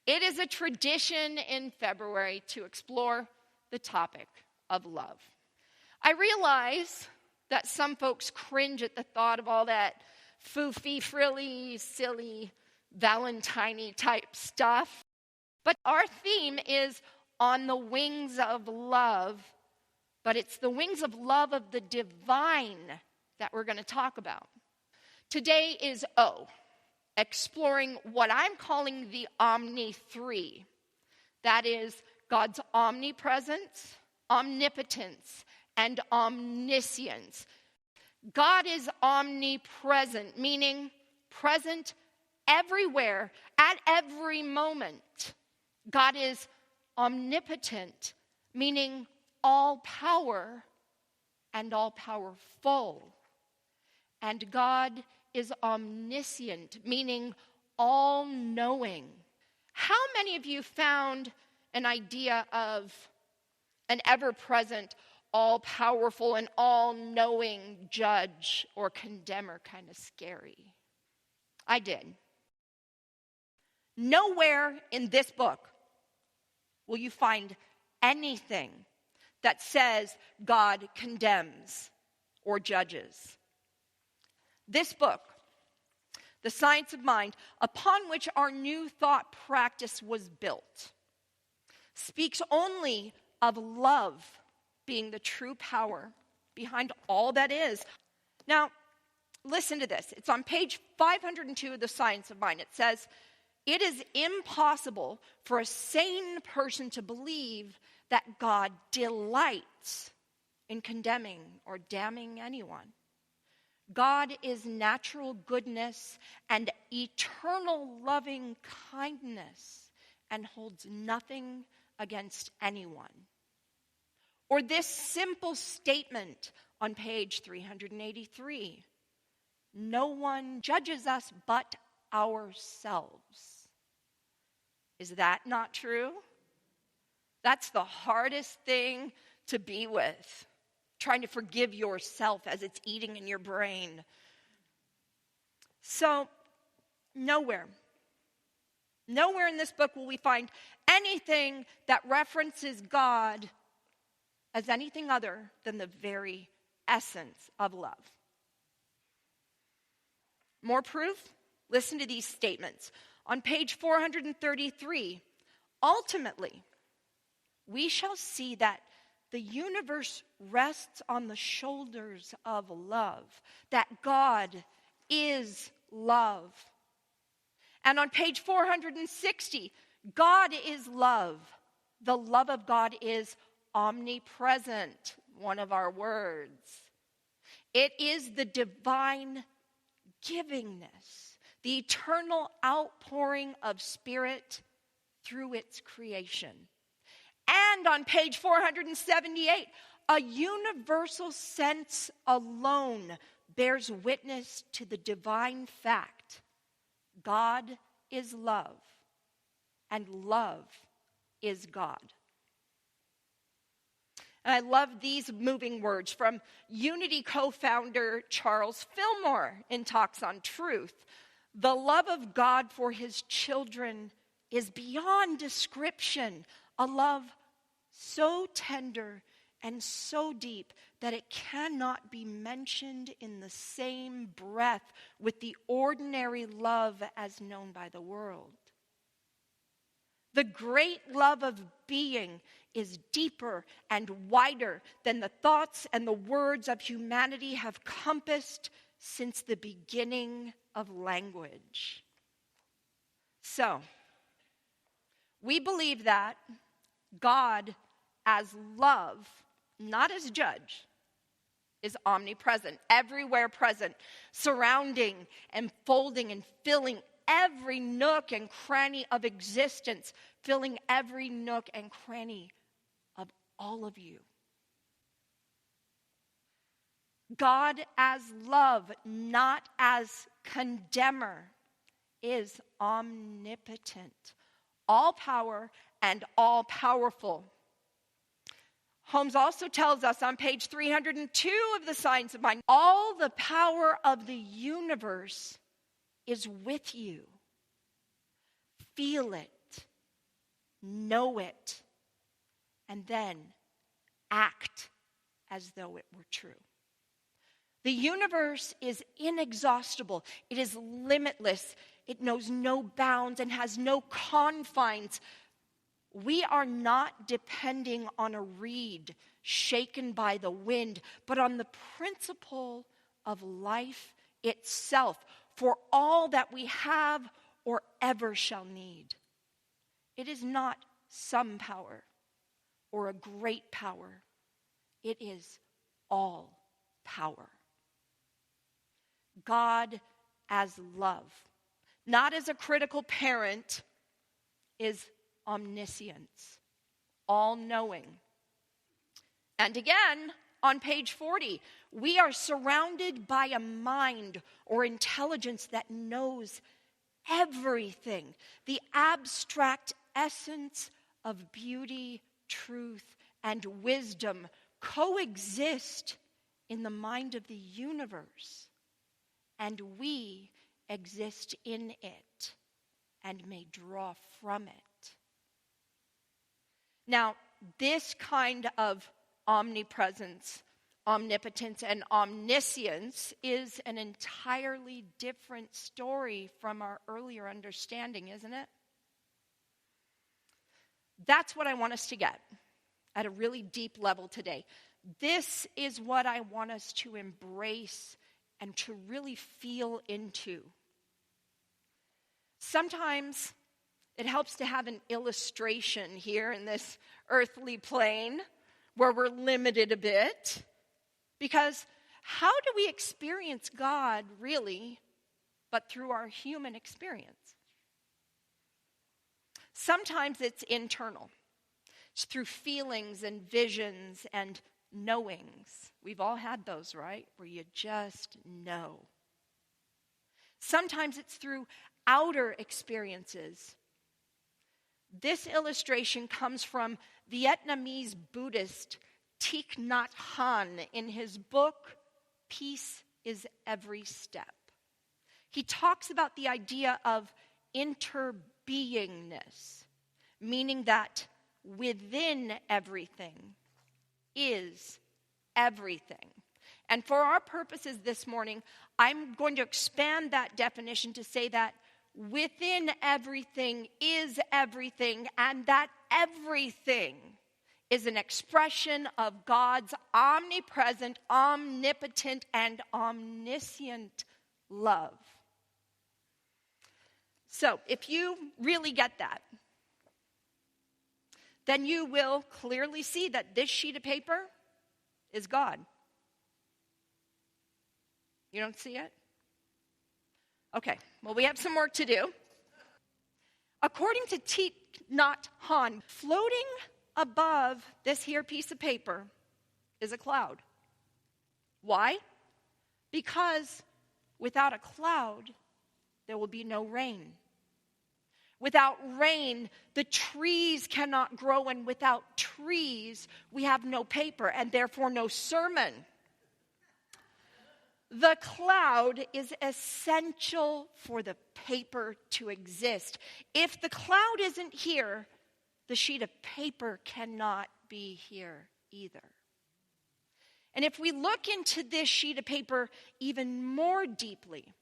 It is a tradition in February to explore the topic of love. I realize that some folks cringe at the thought of all that foofy, frilly, silly, Valentine-y type stuff. But our theme is on the wings of love, but it's the wings of love of the divine that we're going to talk about. Today is O, exploring what I'm calling the Omni-3. That is God's omnipresence, omnipotence, and omniscience. God is omnipresent, meaning present everywhere, at every moment. God is omnipotent, meaning all power and all powerful. And God is omniscient, meaning all-knowing. How many of you found an idea of an ever-present, all-powerful, and all-knowing judge or condemner kind of scary? I did. Nowhere in this book will you find anything that says God condemns or judges. This book, The Science of Mind, upon which our new thought practice was built, speaks only of love being the true power behind all that is. Now, listen to this. It's on page 502 of The Science of Mind. It says, "It is impossible for a sane person to believe that God delights in condemning or damning anyone. God is natural goodness and eternal loving kindness and holds nothing against anyone." Or this simple statement on page 383, "No one judges us but ourselves." Is that not true? That's the hardest thing to be with, trying to forgive yourself as it's eating in your brain. So, nowhere in this book will we find anything that references God as anything other than the very essence of love. More proof? Listen to these statements. On page 433, ultimately, we shall see that the universe rests on the shoulders of love, that God is love. And on page 460, God is love. The love of God is omnipresent, one of our words. It is the divine givingness, the eternal outpouring of Spirit through its creation. And on page 478, a universal sense alone bears witness to the divine fact: God is love, and love is God. And I love these moving words from Unity co-founder Charles Fillmore in Talks on Truth. "The love of God for his children is beyond description, a love so tender and so deep that it cannot be mentioned in the same breath with the ordinary love as known by the world. The great love of being is deeper and wider than the thoughts and the words of humanity have compassed since the beginning of language." So, we believe that God as love, not as judge, is omnipresent, everywhere present, surrounding and folding and filling every nook and cranny of existence, filling every nook and cranny of all of you. God as love, not as condemner, is omnipotent, all power and all powerful. Holmes also tells us on page 302 of The Science of Mind, all the power of the universe is with you. Feel it, know it, and then act as though it were true. The universe is inexhaustible. It is limitless. It knows no bounds and has no confines. We are not depending on a reed shaken by the wind, but on the principle of life itself for all that we have or ever shall need. It is not some power or a great power. It is all power. God as love, not as a critical parent, is omniscience, all-knowing. And again, on page 40, we are surrounded by a mind or intelligence that knows everything, the abstract essence of beauty, truth, and wisdom coexist in the mind of the universe, and we exist in it and may draw from it. Now, this kind of omnipresence, omnipotence, and omniscience is an entirely different story from our earlier understanding, isn't it? That's what I want us to get at a really deep level today. This is what I want us to embrace and to really feel into. Sometimes it helps to have an illustration here in this earthly plane where we're limited a bit, because how do we experience God really but through our human experience? Sometimes it's internal. It's through feelings and visions and knowings. We've all had those, right? Where you just know. Sometimes it's through outer experiences. This illustration comes from Vietnamese Buddhist Thich Nhat Hanh in his book, Peace is Every Step. He talks about the idea of interbeingness, meaning that within everything is everything. And for our purposes this morning, I'm going to expand that definition to say that within everything is everything, and that everything is an expression of God's omnipresent, omnipotent, and omniscient love. So, if you really get that, then you will clearly see that this sheet of paper is God. You don't see it? Okay, well, we have some work to do. According to Thich Nhat Hanh, floating above this here piece of paper is a cloud. Why? Because without a cloud, there will be no rain. Without rain, the trees cannot grow, and without trees, we have no paper, and therefore no sermon. The cloud is essential for the paper to exist. If the cloud isn't here, the sheet of paper cannot be here either. And if we look into this sheet of paper even more deeply,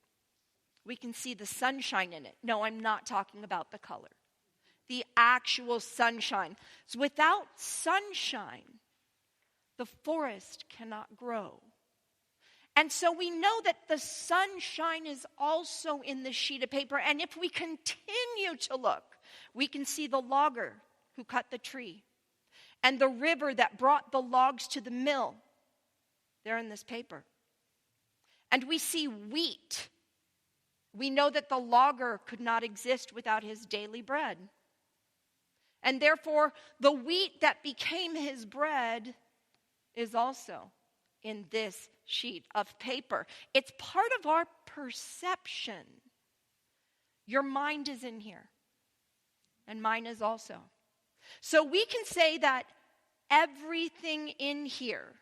we can see the sunshine in it. No, I'm not talking about the color. The actual sunshine. So without sunshine, the forest cannot grow. And so we know that the sunshine is also in the sheet of paper. And if we continue to look, we can see the logger who cut the tree and the river that brought the logs to the mill. They're in this paper. And we see wheat. We know that the logger could not exist without his daily bread. And therefore, the wheat that became his bread is also in this sheet of paper. It's part of our perception. Your mind is in here, and mine is also. So we can say that everything in here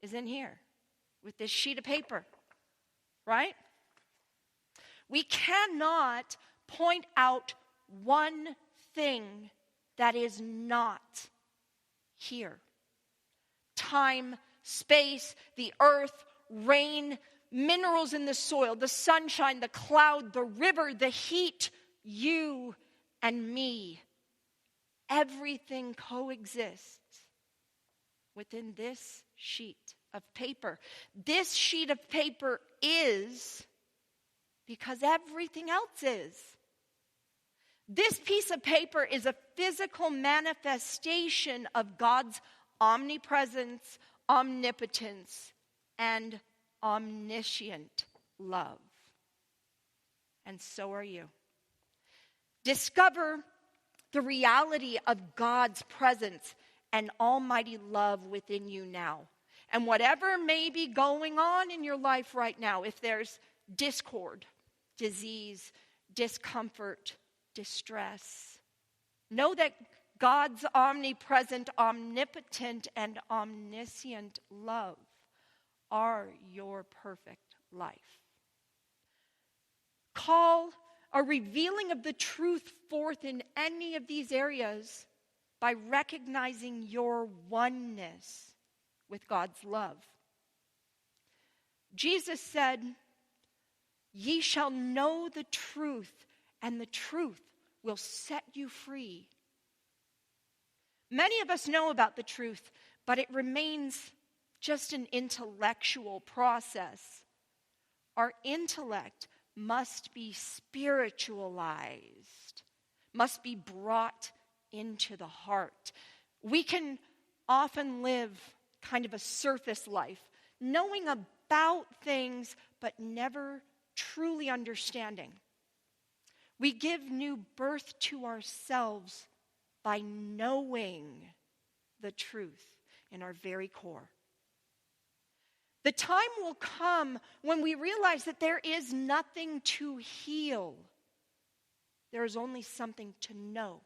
is in here with this sheet of paper, right? We cannot point out one thing that is not here. Time, space, the earth, rain, minerals in the soil, the sunshine, the cloud, the river, the heat, you and me. Everything coexists within this sheet of paper. This sheet of paper is because everything else is. This piece of paper is a physical manifestation of God's omnipresence, omnipotence, and omniscient love. And so are you. Discover the reality of God's presence and almighty love within you now. And whatever may be going on in your life right now, if there's discord, disease, discomfort, distress, know that God's omnipresent, omnipotent, and omniscient love are your perfect life. Call a revealing of the truth forth in any of these areas by recognizing your oneness with God's love. Jesus said, "Ye shall know the truth, and the truth will set you free." Many of us know about the truth, but it remains just an intellectual process. Our intellect must be spiritualized, must be brought into the heart. We can often live kind of a surface life, knowing about things, but never truly understanding. We give new birth to ourselves by knowing the truth in our very core. The time will come when we realize that there is nothing to heal. There is only something to know.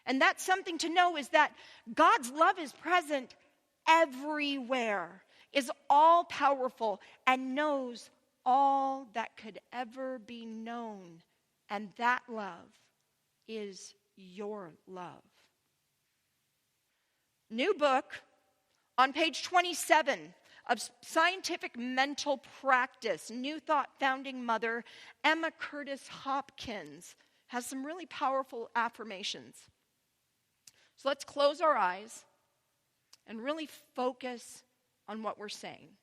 And that something to know is that God's love is present everywhere, is all-powerful, and knows all that could ever be known. And that love is your love. New book on page 27 of Scientific Mental Practice. New Thought founding mother Emma Curtis Hopkins has some really powerful affirmations. So let's close our eyes and really focus on what we're saying.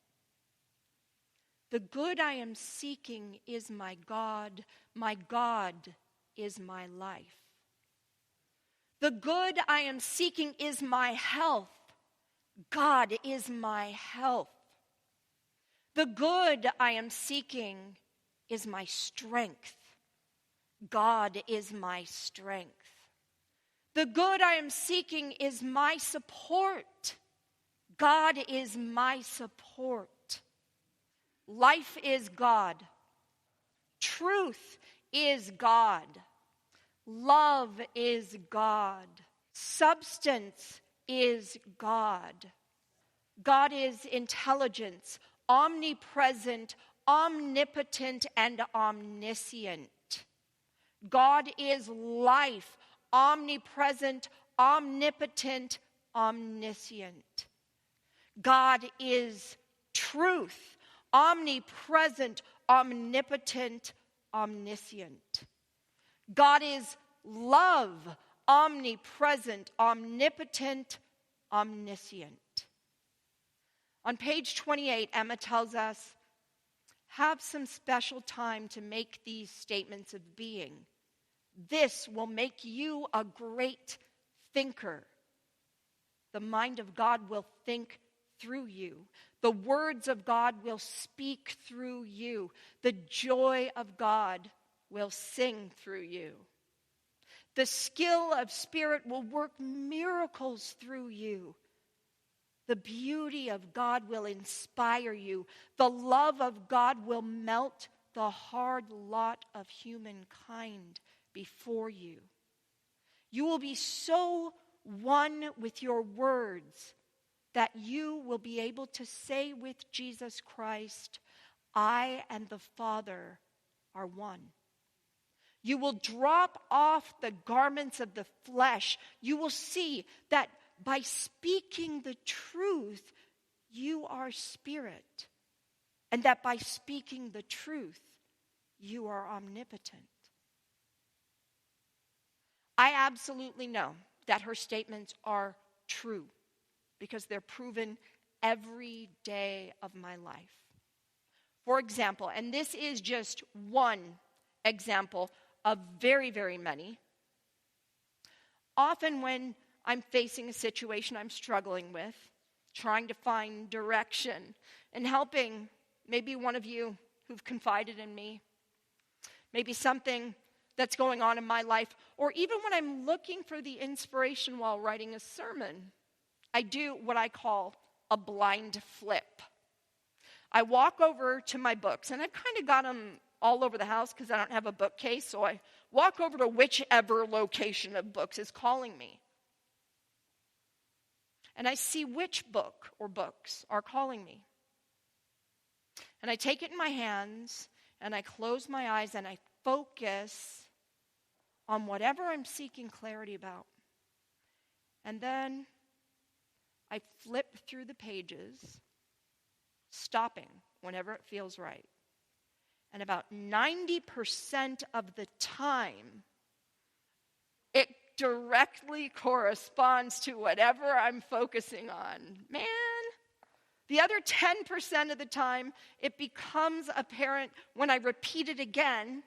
The good I am seeking is my God. My God is my life. The good I am seeking is my health. God is my health. The good I am seeking is my strength. God is my strength. The good I am seeking is my support. God is my support. Life is God. Truth is God. Love is God. Substance is God. God is intelligence, omnipresent, omnipotent, and omniscient. God is life, omnipresent, omnipotent, omniscient. God is truth, omnipresent, omnipotent, omniscient. God is love, omnipresent, omnipotent, omniscient. On page 28, Emma tells us, have some special time to make these statements of being. This will make you a great thinker. The mind of God will think through you. The words of God will speak through you. The joy of God will sing through you. The skill of spirit will work miracles through you. The beauty of God will inspire you. The love of God will melt the hard lot of humankind before you. You will be so one with your words that you will be able to say with Jesus Christ, I and the Father are one. You will drop off the garments of the flesh. You will see that by speaking the truth, you are spirit. And that by speaking the truth, you are omnipotent. I absolutely know that her statements are true because they're proven every day of my life. For example, and this is just one example of very, very many, often when I'm facing a situation I'm struggling with, trying to find direction, and helping maybe one of you who've confided in me, maybe something that's going on in my life, or even when I'm looking for the inspiration while writing a sermon, I do what I call a blind flip. I walk over to my books, and I've kind of got them all over the house because I don't have a bookcase, so I walk over to whichever location of books is calling me. And I see which book or books are calling me. And I take it in my hands, and I close my eyes, and I focus on whatever I'm seeking clarity about. And then I flip through the pages, stopping whenever it feels right. And about 90% of the time, it directly corresponds to whatever I'm focusing on. Man, the other 10% of the time, it becomes apparent when I repeat it again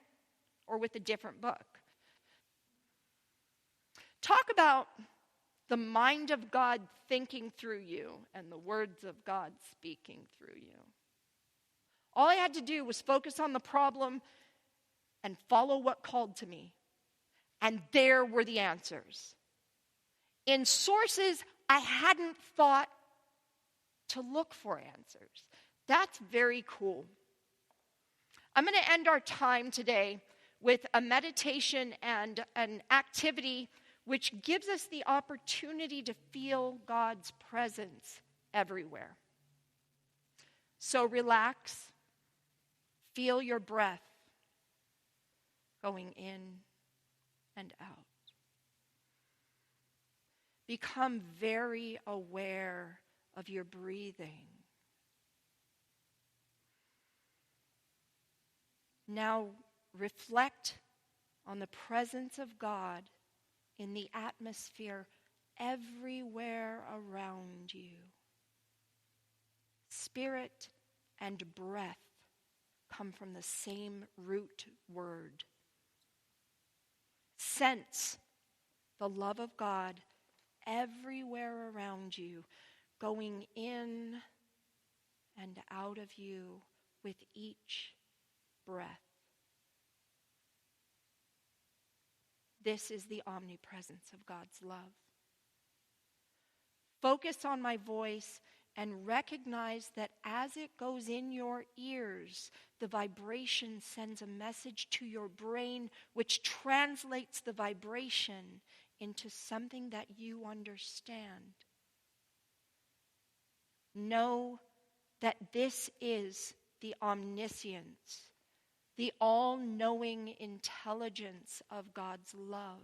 or with a different book. Talk about the mind of God thinking through you and the words of God speaking through you. All I had to do was focus on the problem and follow what called to me. And there were the answers. In sources I hadn't thought to look for answers. That's very cool. I'm going to end our time today with a meditation and an activity which gives us the opportunity to feel God's presence everywhere. So relax, feel your breath going in and out. Become very aware of your breathing. Now reflect on the presence of God in the atmosphere everywhere around you. Spirit and breath come from the same root word. Sense the love of God everywhere around you, going in and out of you with each breath. This is the omnipresence of God's love. Focus on my voice and recognize that as it goes in your ears, the vibration sends a message to your brain, which translates the vibration into something that you understand. Know that this is the omniscience, the all-knowing intelligence of God's love.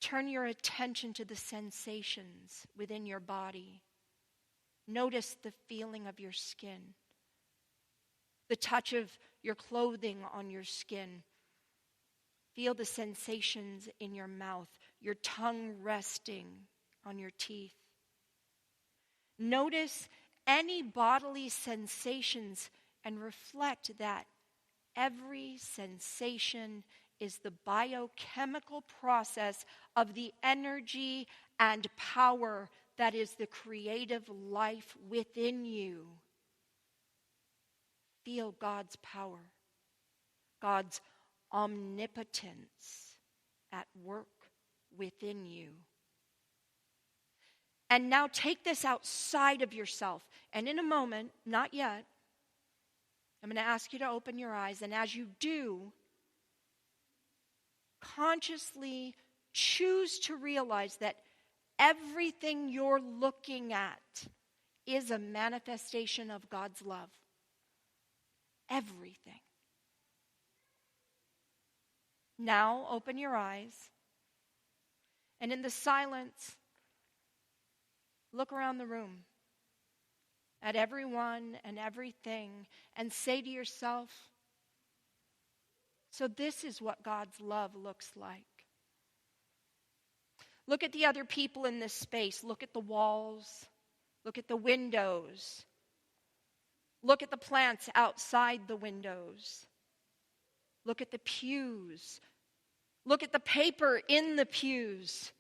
Turn your attention to the sensations within your body. Notice the feeling of your skin, the touch of your clothing on your skin. Feel the sensations in your mouth, your tongue resting on your teeth. Notice any bodily sensations and reflect that every sensation is the biochemical process of the energy and power that is the creative life within you. Feel God's power, God's omnipotence at work within you. And now take this outside of yourself. And in a moment, not yet, I'm going to ask you to open your eyes. And as you do, consciously choose to realize that everything you're looking at is a manifestation of God's love. everything. Now open your eyes, and in the silence, look around the room at everyone and everything and say to yourself, so this is what God's love looks like. Look at the other people in this space. Look at the walls. Look at the windows. Look at the plants outside the windows. Look at the pews. Look at the paper in the pews.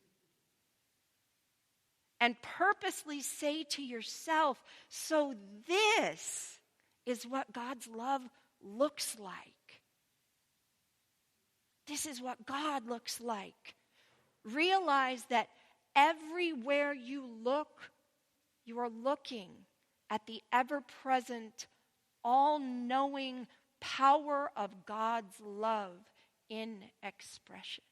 And purposely say to yourself, so this is what God's love looks like. This is what God looks like. Realize that everywhere you look, you are looking at the ever-present, all-knowing power of God's love in expression.